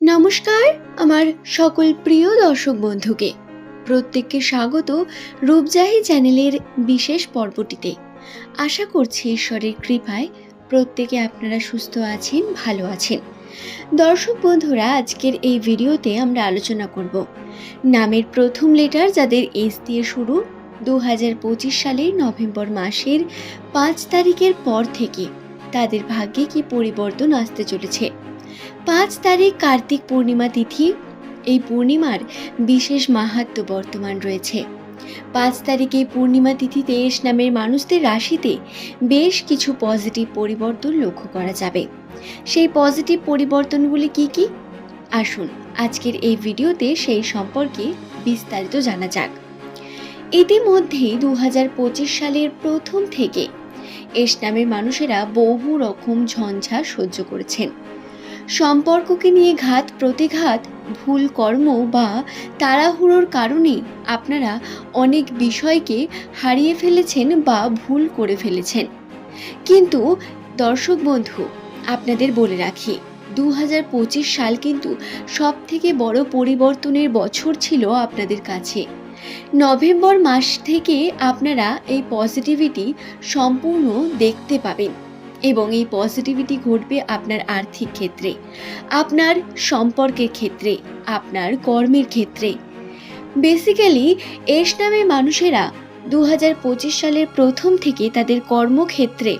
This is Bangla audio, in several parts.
নমস্কার আমার সকল প্রিয় দর্শক বন্ধুকে প্রত্যেককে স্বাগত রূপজাহি চ্যানেলের বিশেষ পর্বটিতে। আশা করছি ঈশ্বরের কৃপায় প্রত্যেকে আপনারা সুস্থ আছেন, ভালো আছেন। দর্শক বন্ধুরা, আজকের এই ভিডিওতে আমরা আলোচনা করব নামের প্রথম লেটার যাদের এস দিয়ে শুরু 2025 সালের নভেম্বর মাসের 5 তারিখের পর থেকে তাদের ভাগ্যে কি পরিবর্তন আসতে চলেছে। 5 তারিখ কার্তিক পূর্ণিমা তিথি। এই পূর্ণিমার বিশেষ মাহাত্ম্য বর্তমান রয়েছে। 5 তারিখে পূর্ণিমা তিথিতে এস নামের মানুষদের রাশিতে বেশ কিছু পজিটিভ পরিবর্তন লক্ষ্য করা যাবে। সেই পজিটিভ পরিবর্তনগুলি কি কি? আসুন আজকের এই ভিডিওতে সেই সম্পর্কে বিস্তারিত জানা যাক। ইতিমধ্যে 2025 সালের প্রথম থেকে এস নামের মানুষেরা বহু রকম ঝঞ্ঝা সহ্য করেছেন। সম্পর্ককে নিয়ে ঘাত প্রতিঘাত, ভুল কর্ম বা তাড়াহুড়োর কারণে আপনারা অনেক বিষয়কে হারিয়ে ফেলেছেন বা ভুল করে ফেলেছেন। কিন্তু দর্শক বন্ধু, আপনাদের বলে রাখি 2025 সাল কিন্তু সব থেকে বড় পরিবর্তনের বছর ছিল আপনাদের কাছে। নভেম্বর মাস থেকে আপনারা এই পজিটিভিটি সম্পূর্ণ দেখতে পাবেন এবং এই পজিটিভিটি ঘটবে আপনার আর্থিক ক্ষেত্রে, আপনার সম্পর্কের ক্ষেত্রে, আপনার কর্মের ক্ষেত্রে। বেসিক্যালি এস নামের মানুষেরা 2025 সালের প্রথম থেকে তাদের কর্মক্ষেত্রে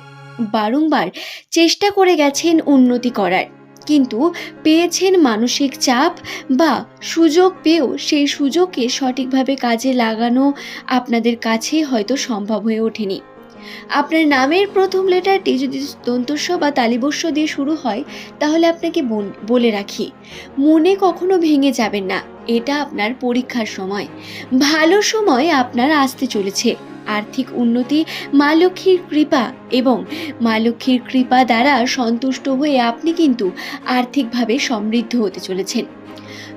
বারংবার চেষ্টা করে গেছেন উন্নতি করার, কিন্তু পেয়েছেন মানসিক চাপ বা সুযোগ পেয়েও সেই সুযোগকে সঠিকভাবে কাজে লাগানো আপনাদের কাছে হয়তো সম্ভব হয়ে ওঠেনি। আপনার নামের প্রথম লেটারটি যদি দন্তস্ব বা তালিবস্য দিয়ে শুরু হয়, তাহলে আপনাকে বলে রাখি, মনে কখনো ভেঙে যাবেন না। এটা আপনার পরীক্ষার সময়, ভালো সময় আপনার আসতে চলেছে। আর্থিক উন্নতি মা লক্ষ্মীর কৃপা, এবং মা লক্ষ্মীর কৃপা দ্বারা সন্তুষ্ট হয়ে আপনি কিন্তু আর্থিকভাবে সমৃদ্ধ হতে চলেছেন।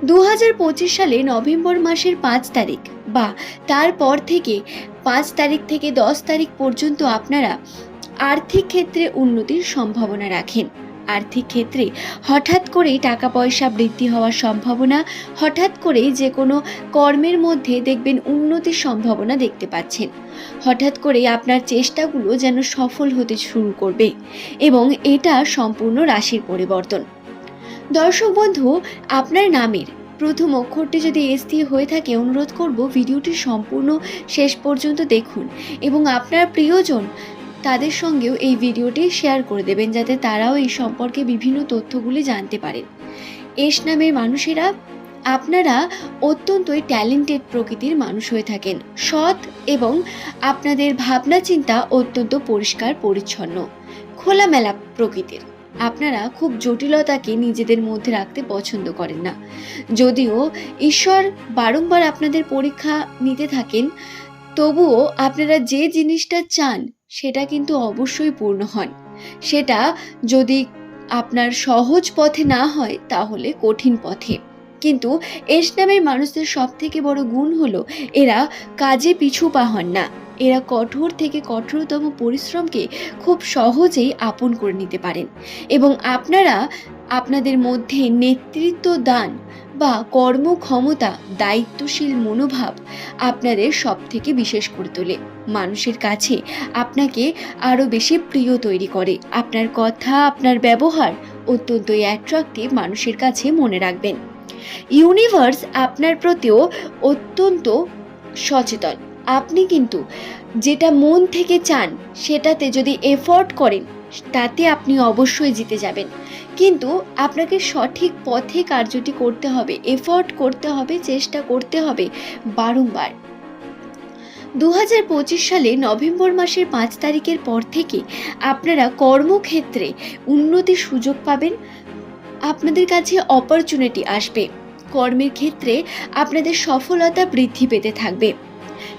2025 সালে নভেম্বর মাসের 5 তারিখ বা তারপর থেকে 5 তারিখ থেকে 10 তারিখ পর্যন্ত আপনারা আর্থিক ক্ষেত্রে উন্নতির সম্ভাবনা রাখেন। আর্থিক ক্ষেত্রে হঠাৎ করেই টাকা পয়সা বৃদ্ধি হওয়ার সম্ভাবনা, হঠাৎ করেই যে কোনো কর্মের মধ্যে দেখবেন উন্নতির সম্ভাবনা দেখতে পাচ্ছেন। হঠাৎ করে আপনার চেষ্টাগুলো যেন সফল হতে শুরু করবে, এবং এটা সম্পূর্ণ রাশির পরিবর্তন। দর্শক বন্ধু, আপনার নামের প্রথম অক্ষরটি যদি এস দিয়ে হয়ে থাকে, অনুরোধ করব ভিডিওটি সম্পূর্ণ শেষ পর্যন্ত দেখুন এবং আপনার প্রিয়জন তাদের সঙ্গেও এই ভিডিওটি শেয়ার করে দেবেন, যাতে তারাও এই সম্পর্কে বিভিন্ন তথ্যগুলি জানতে পারেন। এস নামের মানুষেরা আপনারা অত্যন্তই ট্যালেন্টেড প্রকৃতির মানুষ হয়ে থাকেন, সৎ, এবং আপনাদের ভাবনা চিন্তা অত্যন্ত পরিষ্কার পরিচ্ছন্ন, খোলামেলা প্রকৃতির। আপনারা খুব জটিলতাকে নিজেদের মধ্যে রাখতে পছন্দ করেন না। যদিও ঈশ্বর বারংবার আপনাদের পরীক্ষা নিতে থাকেন, তবুও আপনারা যে জিনিসটা চান সেটা কিন্তু অবশ্যই পূর্ণ হন। সেটা যদি আপনার সহজ পথে না হয়, তাহলে কঠিন পথে। কিন্তু এস নামের মানুষদের সব থেকে বড় গুণ হলো এরা কাজে পিছু পা হন না। এরা কঠোর থেকে কঠোরতম পরিশ্রমকে খুব সহজেই আপন করে নিতে পারেন, এবং আপনারা আপনাদের মধ্যে নেতৃত্ব দান বা কর্মক্ষমতা, দায়িত্বশীল মনোভাব আপনাদের সব থেকে বিশেষ করে তোলে। মানুষের কাছে আপনাকে আরও বেশি প্রিয় তৈরি করে। আপনার কথা, আপনার ব্যবহার অত্যন্তই অ্যাট্রাক্টিভ মানুষের কাছে, মনে রাখবেন। ইউনিভার্স আপনার প্রতিও অত্যন্ত সচেতন। আপনি কিন্তু যেটা মন থেকে চান সেটাতে যদি এফোর্ট করেন, তাতে আপনি অবশ্যই জিতে যাবেন। কিন্তু আপনাকে সঠিক পথে কার্যটি করতে হবে, এফোর্ট করতে হবে, চেষ্টা করতে হবে বারংবার। 2025 সালে নভেম্বর মাসের 5 তারিখের পর থেকে আপনারা কর্মক্ষেত্রে উন্নতির সুযোগ পাবেন। আপনাদের কাছে অপরচুনিটি আসবে। কর্মের ক্ষেত্রে আপনাদের সফলতা বৃদ্ধি পেতে থাকবে।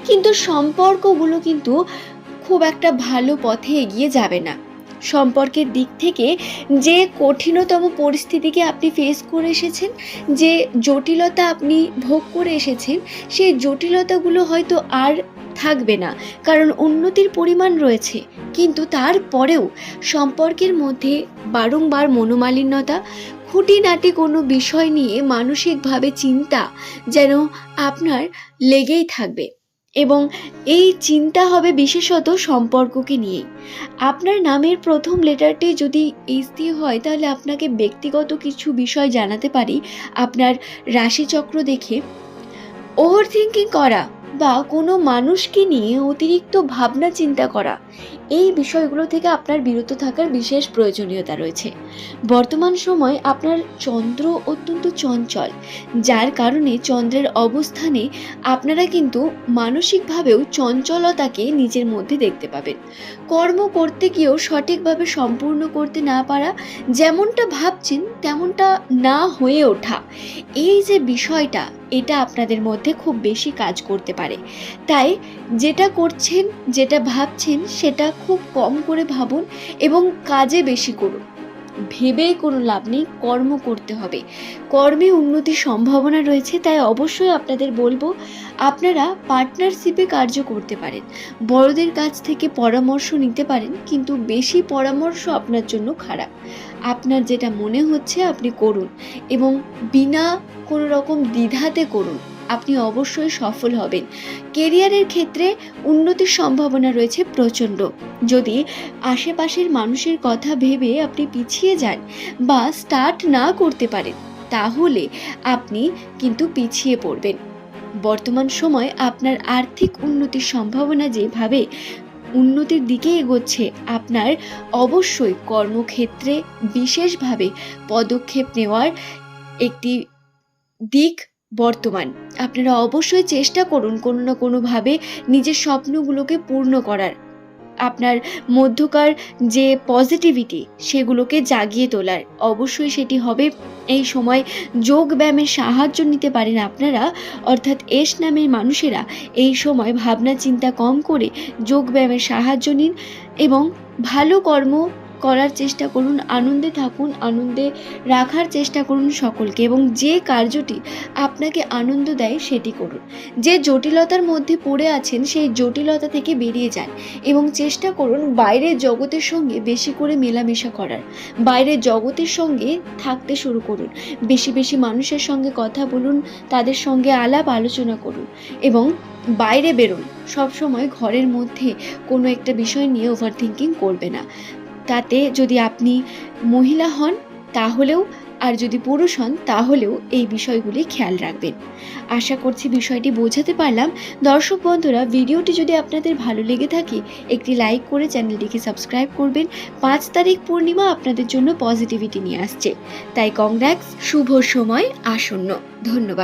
কিন্তু সম্পর্কগুলো কিন্তু খুব একটা ভালো পথে এগিয়ে যাবে না। সম্পর্কের দিক থেকে যে কঠিনতম পরিস্থিতিকে আপনি ফেস করে এসেছেন, যে জটিলতা আপনি ভোগ করে এসেছেন, সেই জটিলতাগুলো হয়তো আর থাকবে না, কারণ উন্নতির পরিমাণ রয়েছে। কিন্তু তারপরেও সম্পর্কের মধ্যে বারংবার মনোমালিন্যতা, খুঁটিনাটি কোনো বিষয় নিয়ে মানসিকভাবে চিন্তা যেন আপনার লেগেই থাকবে, এবং এই চিন্তা হবে বিশেষত সম্পর্ককে নিয়েই। আপনার নামের প্রথম লেটারটি যদি এইচ দিয়ে হয়, তাহলে আপনাকে ব্যক্তিগত কিছু বিষয় জানাতে পারি আপনার রাশিচক্র দেখে। ওভার থিঙ্কিং করা বা কোনো মানুষকে নিয়ে অতিরিক্ত ভাবনা চিন্তা করা, এই বিষয়গুলো থেকে আপনার বিরত থাকার বিশেষ প্রয়োজনীয়তা রয়েছে। বর্তমান সময় আপনার চন্দ্র অত্যন্ত চঞ্চল, যার কারণে চন্দ্রের অবস্থানে আপনারা কিন্তু মানসিকভাবেও চঞ্চলতাকে নিজের মধ্যে দেখতে পাবেন। কর্ম করতে গিয়েও সঠিকভাবে সম্পূর্ণ করতে না পারা, যেমনটা ভাবছেন তেমনটা না হয়ে ওঠা, এই যে বিষয়টা, এটা আপনাদের মধ্যে খুব বেশি কাজ করতে পারে। তাই যেটা করছেন, যেটা ভাবছেন, সেটা খুব কম করে ভাবুন এবং কাজে বেশি করুন। ভেবে কোনো লাভ নেই, কর্ম করতে হবে। কর্মে উন্নতির সম্ভাবনা রয়েছে, তাই অবশ্যই আপনাদের বলবো আপনারা পার্টনারশিপে কার্য করতে পারেন। বড়দের কাছ থেকে পরামর্শ নিতে পারেন, কিন্তু বেশি পরামর্শ আপনার জন্য খারাপ। আপনার যেটা মনে হচ্ছে আপনি করুন, এবং বিনা কোনো রকম দ্বিধাতে করুন, আপনি অবশ্যই সফল হবেন। কেরিয়ারের ক্ষেত্রে উন্নতির সম্ভাবনা রয়েছে প্রচণ্ড। যদি আশেপাশের মানুষের কথা ভেবে আপনি পিছিয়ে যান বা স্টার্ট না করতে পারেন, তাহলে আপনি কিন্তু পিছিয়ে পড়বেন। বর্তমান সময় আপনার আর্থিক উন্নতির সম্ভাবনা যেভাবে উন্নতির দিকে এগোচ্ছে, আপনার অবশ্যই কর্মক্ষেত্রে বিশেষভাবে পদক্ষেপ নেওয়ার একটি দিক বর্তমান। আপনারা অবশ্যই চেষ্টা করুন কোনো না কোনোভাবে নিজের স্বপ্নগুলোকে পূর্ণ করার। আপনার মধ্যকার যে পজিটিভিটি, সেগুলোকে জাগিয়ে তোলার। অবশ্যই সেটি হবে এই সময় যোগ ব্যায়ামের সাহায্য নিতে পারেন আপনারা, অর্থাৎ এস নামের মানুষেরা এই সময় ভাবনা চিন্তা কম করে যোগ ব্যায়ামের সাহায্য নিন এবং ভালো কর্ম করার চেষ্টা করুন। আনন্দে থাকুন, আনন্দে রাখার চেষ্টা করুন সকলকে, এবং যে কার্যটি আপনাকে আনন্দ দেয় সেটি করুন। যে জটিলতার মধ্যে পড়ে আছেন, সেই জটিলতা থেকে বেরিয়ে যান এবং চেষ্টা করুন বাইরের জগতের সঙ্গে বেশি করে মেলামেশা করার। বাইরের জগতের সঙ্গে থাকতে শুরু করুন, বেশি বেশি মানুষের সঙ্গে কথা বলুন, তাদের সঙ্গে আলাপ আলোচনা করুন এবং বাইরে বেরোন। সবসময় ঘরের মধ্যে কোনো একটা বিষয় নিয়ে ওভার থিঙ্কিং করবে না। তাতে যদি আপনি মহিলা হন তাহলেও, আর যদি পুরুষ হন তাহলেও এই বিষয়গুলি খেয়াল রাখবেন। আশা করছি বিষয়টি বোঝাতে পারলাম। দর্শক বন্ধুরা, ভিডিওটি যদি আপনাদের ভালো লেগে থাকে, একটি লাইক করে চ্যানেলটিকে সাবস্ক্রাইব করবেন। 5 তারিখ পূর্ণিমা আপনাদের জন্য পজিটিভিটি নিয়ে আসছে, তাই কংগ্রাটস। শুভ সময় আসন্ন। ধন্যবাদ।